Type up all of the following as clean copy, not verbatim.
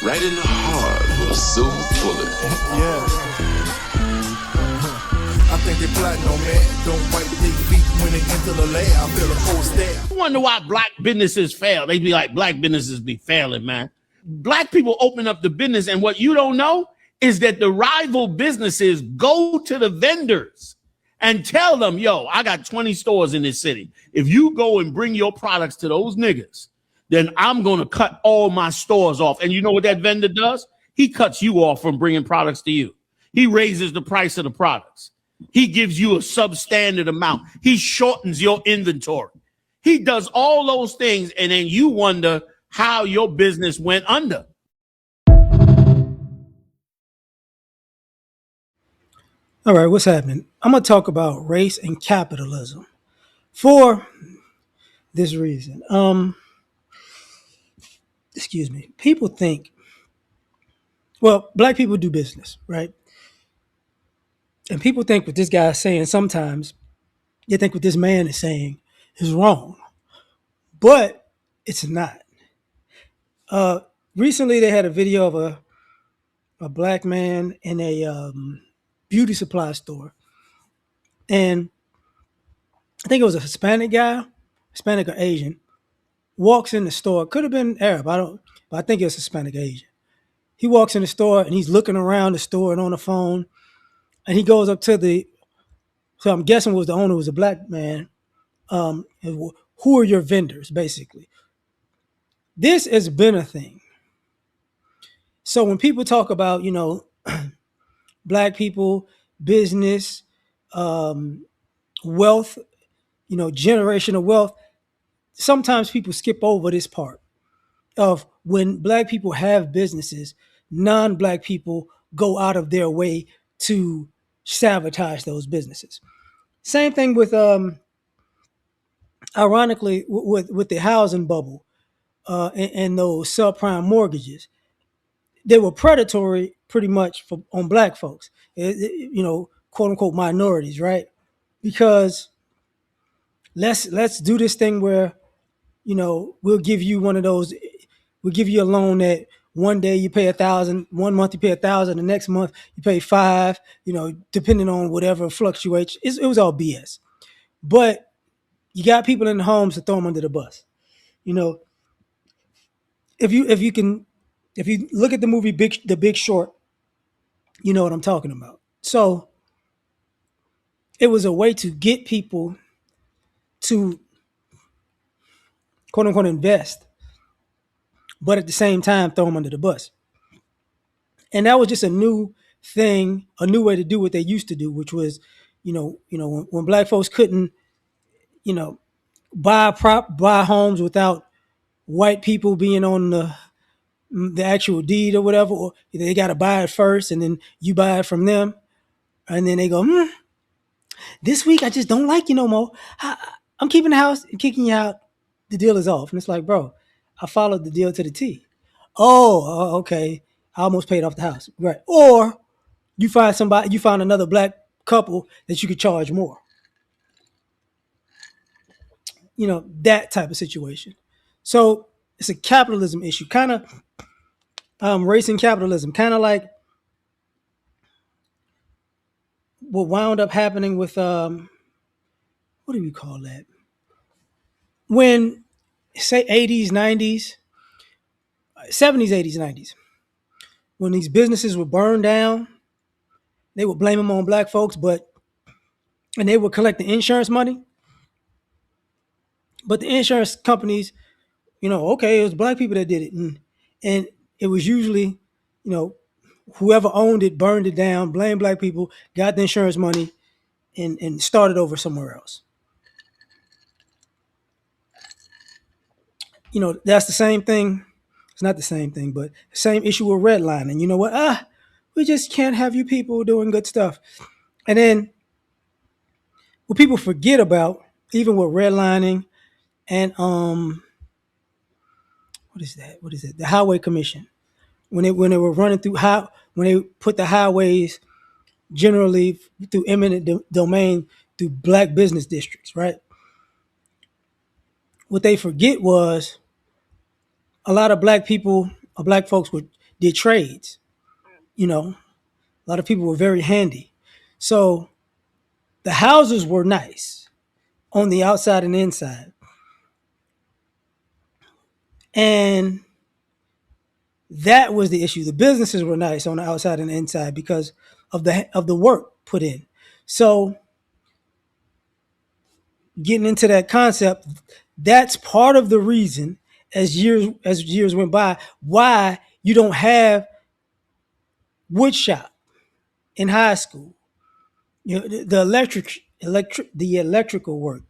Right in the heart of a silver bullet. Yeah. I think they plotting on man. Don't wipe their feet when they enter the lab. I feel a cold stare. I wonder why black businesses fail. They be like, black businesses be failing, man. Black people open up the business, and what you don't know is that the rival businesses go to the vendors and tell them, yo, I got 20 stores in this city. If you go and bring your products to those niggas, then I'm going to cut all my stores off. And you know what that vendor does? He cuts you off from bringing products to you. He raises the price of the products. He gives you a substandard amount. He shortens your inventory. He does all those things, and then you wonder how your business went under. All right, what's happening? I'm going to talk about race and capitalism for this reason. Excuse me. People think, well, black people do business, right? And people think what this guy is saying sometimes, they think what this man is saying is wrong, but it's not. Recently, they had a video of a black man in a beauty supply store. And I think it was a Hispanic guy, Hispanic or Asian, walks in the store. Could have been Arab, but I think it was Hispanic Asian. He walks in the store and he's looking around the store and on the phone. And he goes up to so I'm guessing was the owner was a black man. Who are your vendors, basically? This has been a thing. So when people talk about, black people, business, wealth, generational wealth, sometimes people skip over this part of when black people have businesses, non-black people go out of their way to sabotage those businesses. Same thing with, ironically, with the housing bubble and those subprime mortgages. They were predatory pretty much on black folks, quote unquote minorities, right? Because let's do this thing where, we'll give you one of those, we'll give you a loan that one day you pay 1,000, 1 month you pay 1,000, the next month you pay 5, depending on whatever fluctuates. It was all BS. But you got people in the homes to throw them under the bus. If you look at the movie The Big Short, you know what I'm talking about. So it was a way to get people to quote unquote invest, but at the same time throw them under the bus. And that was just a new thing, a new way to do what they used to do, which was, when black folks couldn't, buy homes without white people being on the actual deed or whatever, or they got to buy it first and then you buy it from them, and then they go, this week I just don't like you no more. I'm keeping the house and kicking you out. The deal is off. And it's like, bro, I followed the deal to the T. Oh, okay. I almost paid off the house. Right. Or you find another black couple that you could charge more. That type of situation. So it's a capitalism issue, kind of race and capitalism, kind of like what wound up happening with what do we call that? When say 80s, 90s, 70s, 80s, 90s, when these businesses were burned down, they would blame them on black folks, and they would collect the insurance money. But the insurance companies, okay, it was black people that did it. And it was usually, whoever owned it, burned it down, blamed black people, got the insurance money, and started over somewhere else. That's the same thing. It's not the same thing, but the same issue with redlining. You know what? We just can't have you people doing good stuff. And then what people forget about, even with redlining and what is that? What is it? The Highway Commission. When they were running through when they put the highways generally through eminent domain through black business districts, right? What they forget was a lot of black people or black folks did trades. You know, a lot of people were very handy. So the houses were nice on the outside and inside. And that was the issue. The businesses were nice on the outside and the inside because of the work put in. So getting into that concept, that's part of the reason as years went by why you don't have wood shop in high school. You know, the electrical work,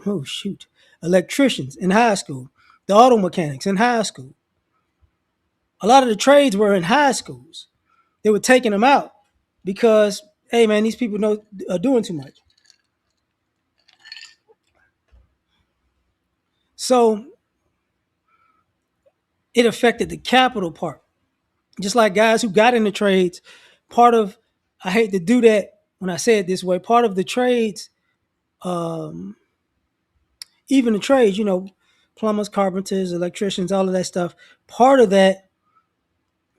oh shoot, electricians in high school, the auto mechanics in high school. A lot of the trades were in high schools. They were taking them out because, hey man, these people are doing too much. So it affected the capital part. Just like guys who got into trades, part of I hate to do that when I say it this way, part of the trades, um, even the trades, plumbers, carpenters, electricians, all of that stuff, part of that,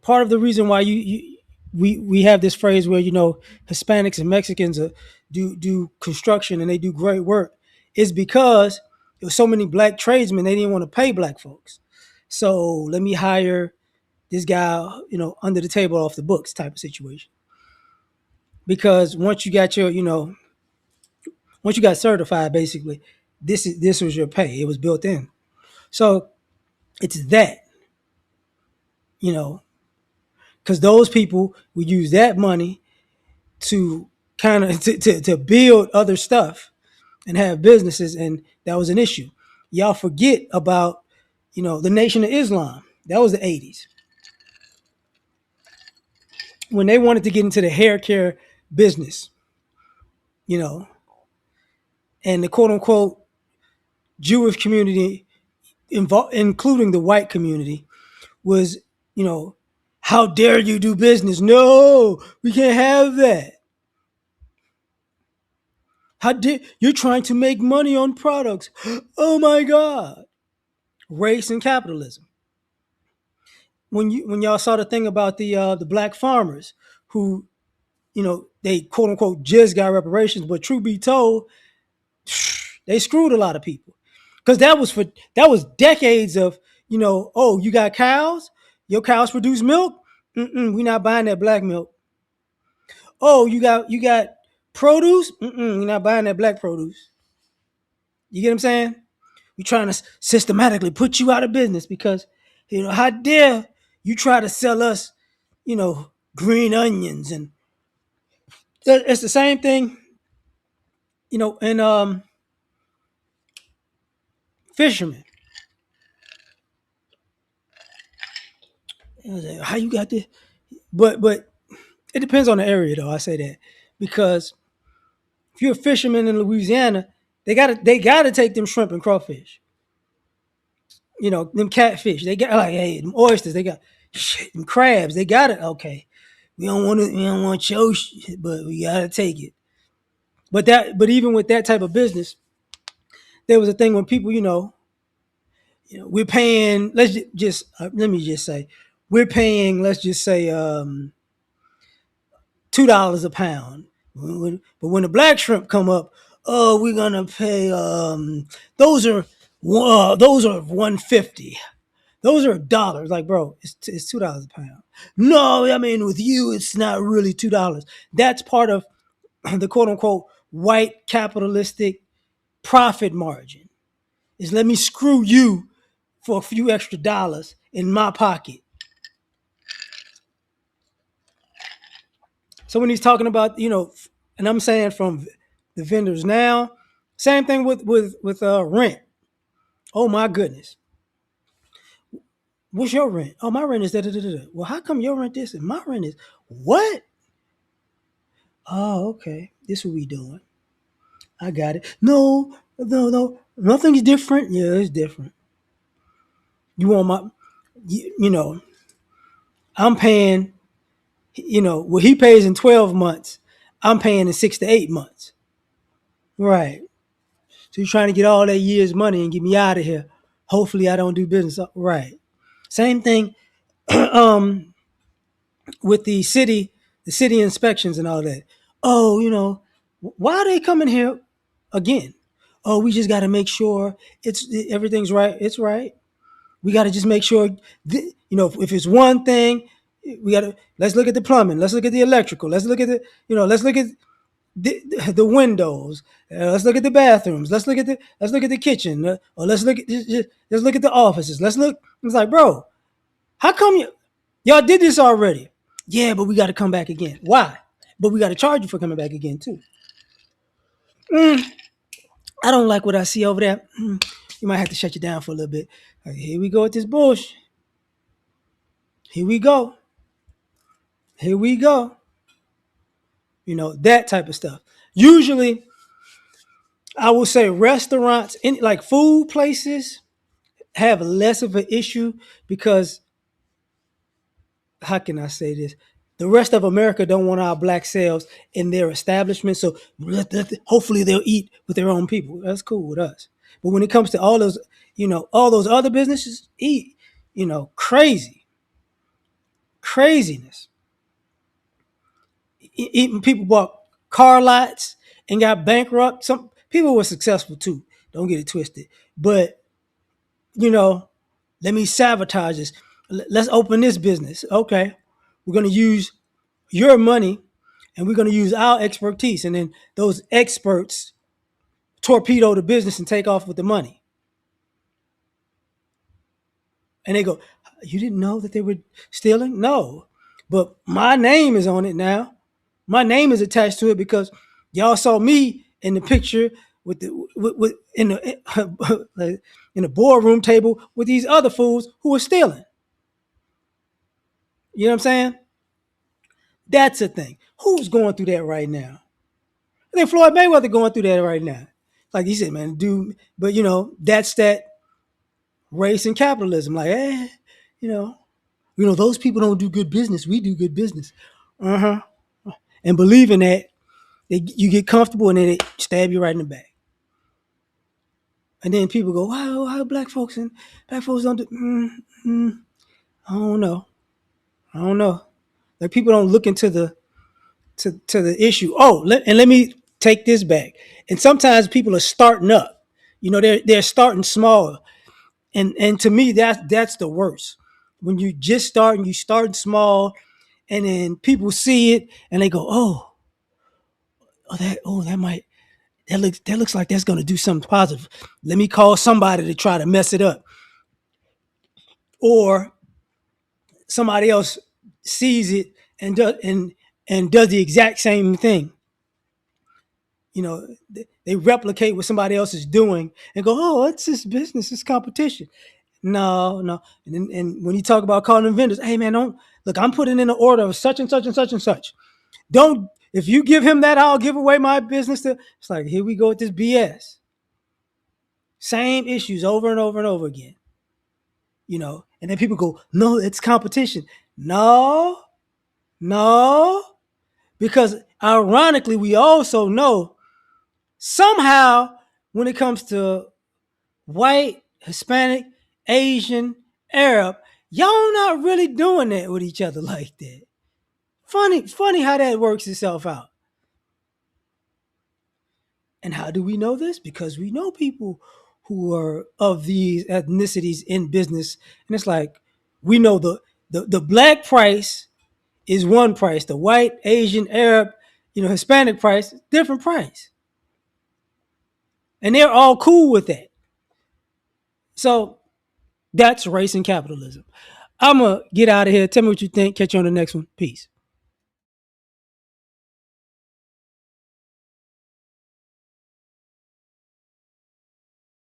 part of the reason why we have this phrase where Hispanics and Mexicans do construction and they do great work is because there were so many black tradesmen they didn't want to pay black folks. So let me hire this guy, under the table off the books type of situation. Because once you got once you got certified, basically, this was your pay. It was built in. So it's that, you know, because those people would use that money to kind of to build other stuff and have businesses, and that was an issue. Y'all forget about, the Nation of Islam. That was the 80s. When they wanted to get into the hair care business, you know, and the quote unquote Jewish community, including the white community, was, how dare you do business? No, we can't have that. How dare you're trying to make money on products? Oh my God. Race and capitalism. When y'all saw the thing about the black farmers who, they quote unquote just got reparations, but truth be told, they screwed a lot of people. Because that was decades of, oh, you got cows? Your cows produce milk? We're not buying that black milk. Oh, you got produce? We're not buying that black produce. You get what I'm saying? We're trying to systematically put you out of business because, how dare you try to sell us, green onions, and it's the same thing, and fishermen. How you got this? But it depends on the area, though. I say that because if you're a fisherman in Louisiana, they gotta take them shrimp and crawfish. Them catfish. They got like, hey, them oysters. They got shit, them crabs. They got it. Okay, we don't want to. We don't want your shit, but we gotta take it. But even with that type of business, there was a thing when people, we're paying. Let me just say, we're paying. Let's just say $2 a pound. But when the black shrimp come up, oh, we're gonna pay. Those are 150. Those are dollars. Like, bro, it's $2 a pound. No, I mean with you, it's not really $2. That's part of the quote unquote white capitalistic profit margin. Is let me screw you for a few extra dollars in my pocket. So when he's talking about, and I'm saying from the vendors now, same thing with rent. Oh my goodness. What's your rent? Oh, my rent is da da da da. Well, how come your rent this and my rent is what? Oh, okay. This what we doing. I got it. No, no, no. Nothing's different. Yeah, it's different. You want I'm paying, what he pays in 12 months, I'm paying in 6 to 8 months. Right. So you're trying to get all that year's money and get me out of here. Hopefully I don't do business. Right. Same thing. with the city inspections and all that. Oh, why are they coming here again? Oh, we just got to make sure everything's right. It's right. We got to just make sure, if it's one thing, let's look at the plumbing. Let's look at the electrical. Let's look at let's look at the windows. Let's look at the bathrooms. Let's look at the kitchen. Or let's look at the offices. Let's look. It's like, bro, how come y'all did this already? Yeah, but we got to come back again. Why? But we got to charge you for coming back again too. I don't like what I see over there. You might have to shut you down for a little bit. Like, here we go with this bullshit. Here we go. Here we go. That type of stuff. Usually, I will say restaurants, like food places, have less of an issue because, how can I say this? The rest of America don't want our black sales in their establishment, so hopefully they'll eat with their own people. That's cool with us. But when it comes to all those other businesses, craziness. Even people bought car lots and got bankrupt. Some people were successful too. Don't get it twisted. But let me sabotage this. Let's open this business. Okay, we're going to use your money and we're going to use our expertise. And then those experts torpedo the business and take off with the money. And they go, you didn't know that they were stealing? No. But my name is on it now. My name is attached to it because y'all saw me in the picture with in the boardroom table with these other fools who were stealing. You know what I'm saying? That's a thing. Who's going through that right now? I think Floyd Mayweather going through that right now. Like he said, man, dude. But that's that race and capitalism. Like, those people don't do good business. We do good business. And believing that, you get comfortable and then they stab you right in the back. And then people go, wow, how black folks don't do. I don't know. Like people don't look into the to the issue. Oh, let me take this back. And sometimes people are starting up. They're starting small, and to me that's the worst. When you just starting, you starting small, and then people see it and they go, that looks like that's going to do something positive. Let me call somebody to try to mess it up. Or somebody else sees it and does the exact same thing. They replicate what somebody else is doing and go, oh, it's this business, it's competition. No. And when you talk about calling them vendors, hey man, don't look, I'm putting in an order of such and such and such and such. Don't, if you give him that, I'll give away my business. It's like, here we go with this BS. Same issues over and over and over again. And then people go, no, it's competition. No, because ironically, we also know somehow when it comes to white, Hispanic, Asian, Arab, y'all not really doing that with each other like that. Funny how that works itself out. And how do we know this? Because we know people who are of these ethnicities in business. And it's like, we know the black price is one price. The white, Asian, Arab, Hispanic price, different price. And they're all cool with that. So that's race and capitalism. I'm going to get out of here. Tell me what you think. Catch you on the next one. Peace.